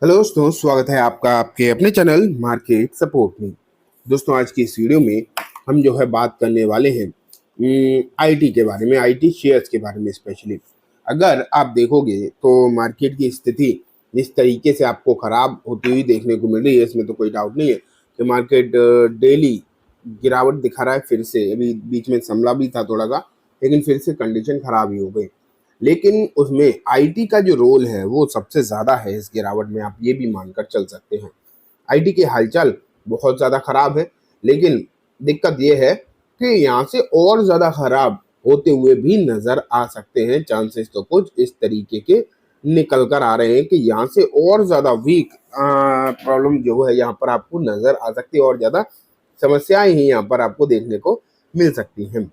Hello दोस्तों, स्वागत है आपका आपके अपने चैनल मार्केट सपोर्ट में। दोस्तों, आज की इस वीडियो में हम जो है बात करने वाले हैं आईटी के बारे में, आईटी शेयर्स के बारे में स्पेशली। अगर आप देखोगे तो मार्केट की स्थिति जिस तरीके से आपको खराब होती हुई देखने को मिल रही है, इसमें तो कोई डाउट नहीं है कि मार्केट डेली गिरावट दिखा रहा है। फिर से अभी बीच में संभला भी था थोड़ा सा, लेकिन फिर से कंडीशन खराब ही हो गई। लेकिन उसमें आईटी का जो रोल है वो सबसे ज़्यादा है इस गिरावट में, आप ये भी मानकर चल सकते हैं। आईटी की हालचाल बहुत ज़्यादा खराब है, लेकिन दिक्कत ये है कि यहाँ से और ज़्यादा खराब होते हुए भी नज़र आ सकते हैं। चांसेस तो कुछ इस तरीके के निकल कर आ रहे हैं कि यहाँ से और ज़्यादा वीक प्रॉब्लम जो है यहाँ पर आपको नज़र आ सकती है, और ज़्यादा समस्याएं ही यहाँ पर आपको देखने को मिल सकती हैं।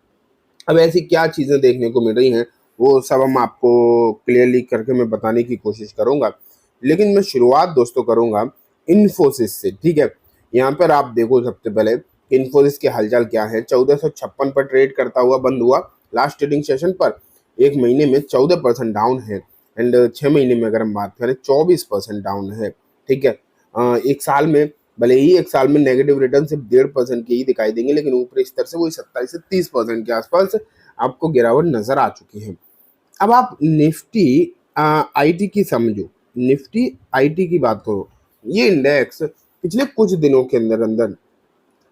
अब ऐसी क्या चीज़ें देखने को मिल रही हैं वो सब हम आपको क्लियरली करके मैं बताने की कोशिश करूंगा। लेकिन मैं शुरुआत दोस्तों करूंगा इन्फोसिस से, ठीक है। यहाँ पर आप देखो सबसे पहले इन्फोसिस की हालचाल क्या है। 1456 पर ट्रेड करता हुआ बंद हुआ लास्ट ट्रेडिंग सेशन पर। एक महीने में 14% डाउन है, एंड 6 महीने में अगर हम बात करें 24% डाउन है, ठीक है। एक साल में, भले ही एक साल में नेगेटिव रिटर्न सिर्फ 1.5% के ही दिखाई देंगे, लेकिन ऊपरी स्तर से वही 27 से 30% के आसपास आपको गिरावट नजर आ चुकी है। अब आप निफ्टी आईटी की समझो, निफ्टी आईटी की बात करो। ये इंडेक्स पिछले कुछ दिनों के अंदर अंदर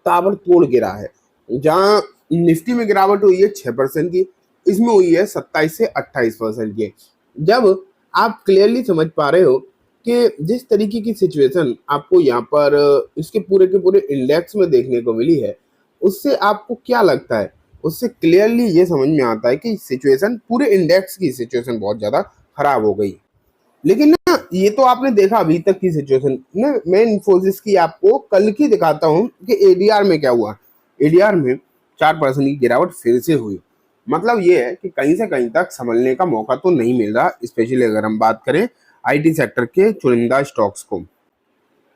ताबड़तोड़ गिरा है। जहां निफ्टी में गिरावट हुई है 6% की, इसमें हुई है 27 से 28% की। जब आप क्लियरली समझ पा रहे हो कि जिस तरीके की सिचुएशन आपको यहाँ पर इसके पूरे के पूरे इंडेक्स में देखने को मिली है, उससे आपको क्या लगता है? उससे क्लियरली ये समझ में आता है कि सिचुएशन, पूरे इंडेक्स की सिचुएशन बहुत ज़्यादा खराब हो गई। लेकिन ना, ये तो आपने देखा अभी तक की सिचुएशन ना। मैं इन्फोसिस की आपको कल की दिखाता हूँ कि एडीआर में क्या हुआ। एडीआर में 4% की गिरावट फिर से हुई। मतलब ये है कि कहीं से कहीं तक संभलने का मौका तो नहीं मिल रहा, स्पेशली अगर हम बात करें आईटी सेक्टर के चुनिंदा स्टॉक्स को।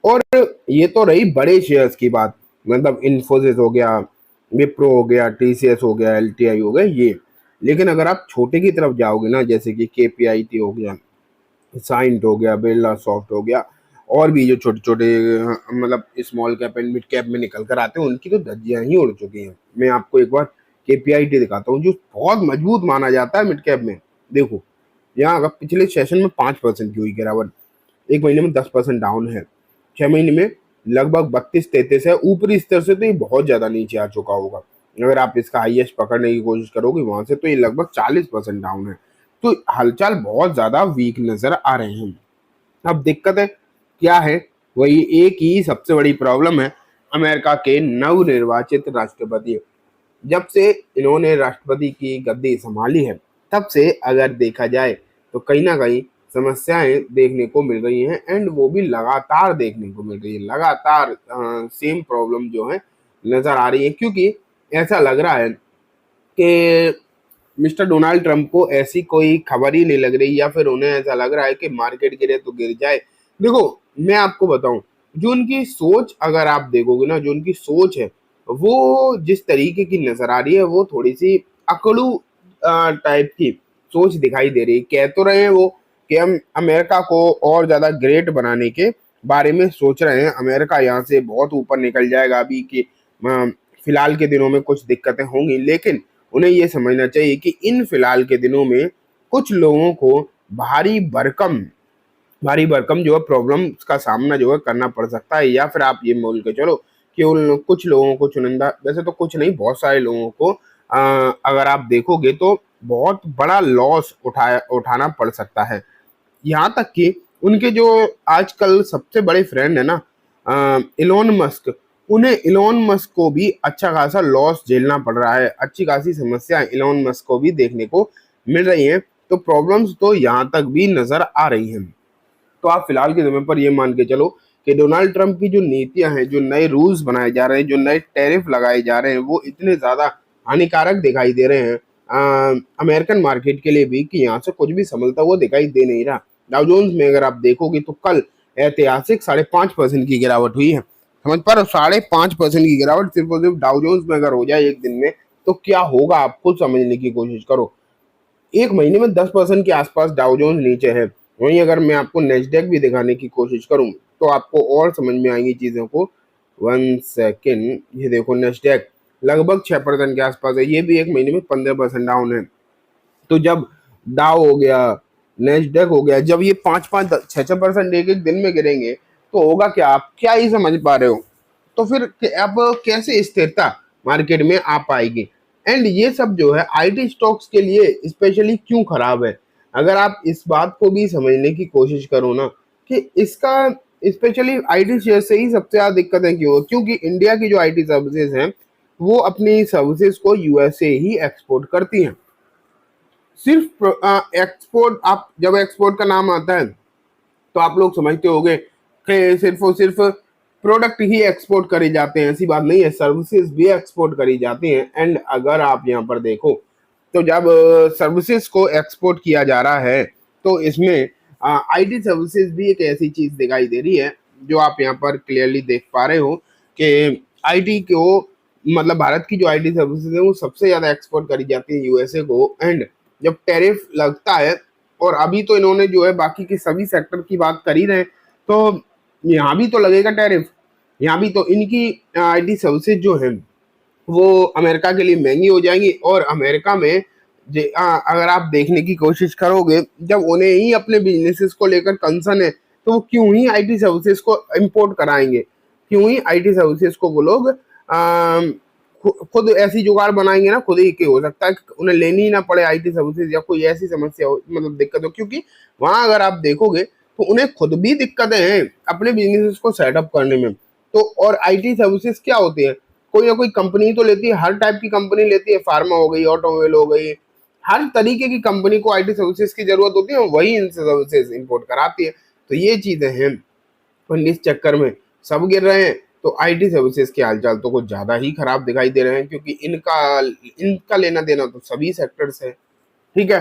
और ये तो रही बड़े शेयर्स की बात, मतलब इन्फोसिस हो गया, विप्रो हो गया, टीसीएस हो गया, एलटीआई हो गया ये। लेकिन अगर आप छोटे की तरफ जाओगे ना, जैसे कि केपीआईटी हो गया, साइंट हो गया, बिरला सॉफ्ट हो गया, और भी जो छोटे छोटे मतलब small cap and mid cap में निकल कर आते हैं, उनकी तो धज्जियां ही उड़ चुकी हैं। मैं आपको एक बार केपीआईटी दिखाता हूँ जो बहुत मजबूत माना जाता है मिड कैप में। देखो, यहाँ अगर पिछले सेशन में 5% की हुई गिरावट, एक महीने में 10% डाउन है, 6 महीने में लगभग 32-33 है। ऊपरी स्तर से तो ये बहुत ज्यादा नीचे आ चुका होगा। अगर आप इसका हाईएस्ट पकड़ने की कोशिश करोगे वहां से, तो ये लगभग 40% डाउन है। तो हलचल बहुत ज्यादा वीक नजर आ रहे हैं। अब दिक्कत है क्या है? वही एक ही सबसे बड़ी प्रॉब्लम है, अमेरिका के नवनिर्वाचित राष्ट्रपति। जब से इन्होंने राष्ट्रपति की गद्दी संभाली है, तब से अगर देखा जाए तो कहीं ना कहीं समस्याएं देखने को मिल रही हैं, एंड वो भी लगातार देखने को मिल रही है। लगातार सेम प्रॉब्लम जो है नजर आ रही है, क्योंकि ऐसा लग रहा है कि मिस्टर डोनाल्ड ट्रंप को ऐसी कोई खबर ही नहीं लग रही, या फिर उन्हें ऐसा लग रहा है कि मार्केट गिरे तो गिर जाए। देखो, मैं आपको बताऊं, जो उनकी सोच अगर आप देखोगे ना, जो उनकी सोच है वो जिस तरीके की नजर आ रही है, वो थोड़ी सी अकड़ू टाइप की सोच दिखाई दे रही है। कह तो रहे हैं वो कि हम अमेरिका को और ज्यादा ग्रेट बनाने के बारे में सोच रहे हैं, अमेरिका यहाँ से बहुत ऊपर निकल जाएगा। अभी की फिलहाल के दिनों में कुछ दिक्कतें होंगी, लेकिन उन्हें यह समझना चाहिए कि इन फिलहाल के दिनों में कुछ लोगों को भारी भरकम भारी भरकम जो है प्रॉब्लम्स का सामना जो है करना पड़ सकता है। या फिर आप ये बोल के चलो कि उन कुछ लोगों को, चुनिंदा, वैसे तो कुछ नहीं, बहुत सारे लोगों को अगर आप देखोगे तो बहुत बड़ा लॉस उठाना पड़ सकता है। यहाँ तक कि उनके जो आजकल सबसे बड़े फ्रेंड है ना, इलोन मस्क, उन्हें इलोन मस्क को भी अच्छा खासा लॉस झेलना पड़ रहा है। अच्छी खासी समस्या इलोन मस्क को भी देखने को मिल रही है। तो प्रॉब्लम्स तो यहाँ तक भी नजर आ रही हैं। तो आप फिलहाल के समय पर ये मान के चलो कि डोनाल्ड ट्रंप की जो नीतियां हैं, जो नए रूल्स बनाए जा रहे हैं, जो नए टैरिफ लगाए जा रहे हैं, वो इतने ज्यादा हानिकारक दिखाई दे रहे हैं अमेरिकन मार्केट के लिए भी, कि यहाँ से कुछ भी संभलता हुआ दिखाई दे नहीं रहा। डाउ जोन्स में अगर आप देखोगे तो कल ऐतिहासिक 5.5% की गिरावट हुई है। समझ पर 5.5% की गिरावट सिर्फ और सिर्फ डाउ जोन्स में अगर हो जाए एक दिन में, तो क्या होगा आप खुद समझने की कोशिश करो। एक महीने में 10% के आसपास डाउ जोन्स नीचे है। वहीं अगर मैं आपको नेस्डेक भी दिखाने की कोशिश करूं तो आपको और समझ में आएंगी चीज़ों को। 1 सेकेंड, ये देखो नेस्डेक लगभग 6% के आसपास है, ये भी एक महीने में 15% डाउन है। तो जब डाउ हो गया, नेस्डेक हो गया, जब ये 5-5, 6-6% एक एक दिन में गिरेंगे तो होगा क्या, आप क्या ही समझ पा रहे हो। तो फिर अब कैसे स्थिरता मार्केट में आ पाएगी। एंड ये सब जो है आईटी स्टॉक्स के लिए स्पेशली क्यों खराब है, अगर आप इस बात को भी समझने की कोशिश करो ना कि इसका स्पेशली आईटी शेयर से ही सबसे ज्यादा दिक्कतें क्यों है, क्योंकि इंडिया की जो आईटी सर्विसेज हैं वो अपनी सर्विसेज को यूएसए ही एक्सपोर्ट करती हैं। सिर्फ एक्सपोर्ट, आप जब एक्सपोर्ट का नाम आता है तो आप लोग समझते होंगे कि सिर्फ और सिर्फ प्रोडक्ट ही एक्सपोर्ट करे जाते हैं, ऐसी बात नहीं है, सर्विसेज भी एक्सपोर्ट करी जाती हैं। एंड अगर आप यहाँ पर देखो तो जब सर्विसेज को एक्सपोर्ट किया जा रहा है तो इसमें आईटी सर्विसेज भी एक ऐसी चीज दिखाई दे रही है जो आप यहाँ पर क्लियरली देख पा रहे हो कि आईटी को, मतलब भारत की जो आईटी सर्विसेज है वो सबसे ज्यादा एक्सपोर्ट करी जाती है यूएसए को। एंड जब टैरिफ लगता है, और अभी तो इन्होंने जो है बाकी के सभी सेक्टर की बात कर ही रहे हैं, तो यहाँ भी तो लगेगा टैरिफ, यहाँ भी तो इनकी आईटी सर्विसेज जो है वो अमेरिका के लिए महंगी हो जाएंगी। और अमेरिका में अगर आप देखने की कोशिश करोगे, जब उन्हें ही अपने बिजनेसेस को लेकर कंसर्न है तो वो क्यों ही आईटी सर्विसेज को इंपोर्ट कराएंगे, क्यों ही आईटी सर्विसेज को वो लोग खुद ऐसी जुगाड़ बनाएंगे ना खुद ही, कि हो सकता है कि उन्हें लेनी ही ना पड़े आईटी सर्विसेज या कोई ऐसी समस्या हो, मतलब दिक्कत हो, क्योंकि वहां अगर आप देखोगे तो उन्हें खुद भी दिक्कतें हैं अपने बिजनेस को सेटअप करने में। तो और आईटी सर्विसेज क्या होती है, कोई ना कोई कंपनी तो लेती है, हर टाइप की कंपनी लेती है, फार्मा हो गई, ऑटोमोबाइल हो गई, हर तरीके की कंपनी को आईटी सर्विसेज की जरूरत होती है, वही इन सर्विसेज इंपोर्ट कराती है। तो ये चीजें हैं, और इस चक्कर में सब गिर रहे हैं। तो आईटी सर्विसेज के हालचाल तो कुछ ज्यादा ही खराब दिखाई दे रहे हैं, क्योंकि इनका इनका लेना देना तो सभी सेक्टर्स है। ठीक है,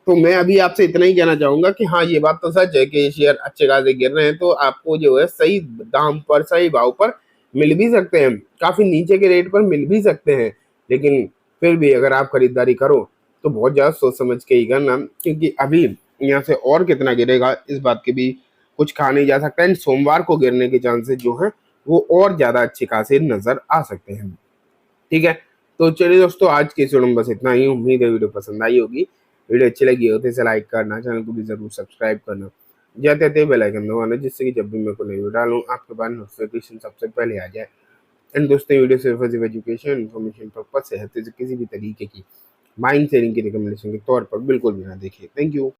तो मैं अभी आपसे इतना ही कहना चाहूंगा कि हाँ, ये बात तो सच है कि शेयर अच्छे खासे गिर रहे हैं, तो आपको जो है सही दाम पर, सही भाव पर मिल भी सकते हैं, काफी नीचे के रेट पर मिल भी सकते हैं, लेकिन फिर भी अगर आप खरीदारी करो तो बहुत ज्यादा सोच समझ के ही करना, क्योंकि अभी यहाँ से और कितना गिरेगा इस बात के भी कुछ कहा नहीं जा सकता। एंड सोमवार को गिरने के चांसेस जो है वो और ज्यादा अच्छे खासे नजर आ सकते हैं। ठीक है, तो चलिए दोस्तों, आज के इस वीडियो में बस इतना ही। उम्मीद है वीडियो पसंद आई होगी। वीडियो अच्छी लगी हो तो इसे लाइक करना, चैनल को भी जरूर सब्सक्राइब करना, जाते थे बेल आइकन दबाना, जिससे कि जब भी मैं कोई वीडियो डालूं आपके पास नोटिफिकेशन सबसे पहले आ जाए। एंड दोस्तों, वीडियो सिर्फ एजुकेशन इन्फॉर्मेशन पर्पज से है, तो किसी भी तरीके की माइंड शेयरिंग की रिकमेंडेशन के तौर पर बिल्कुल भी ना देखिए। Thank you.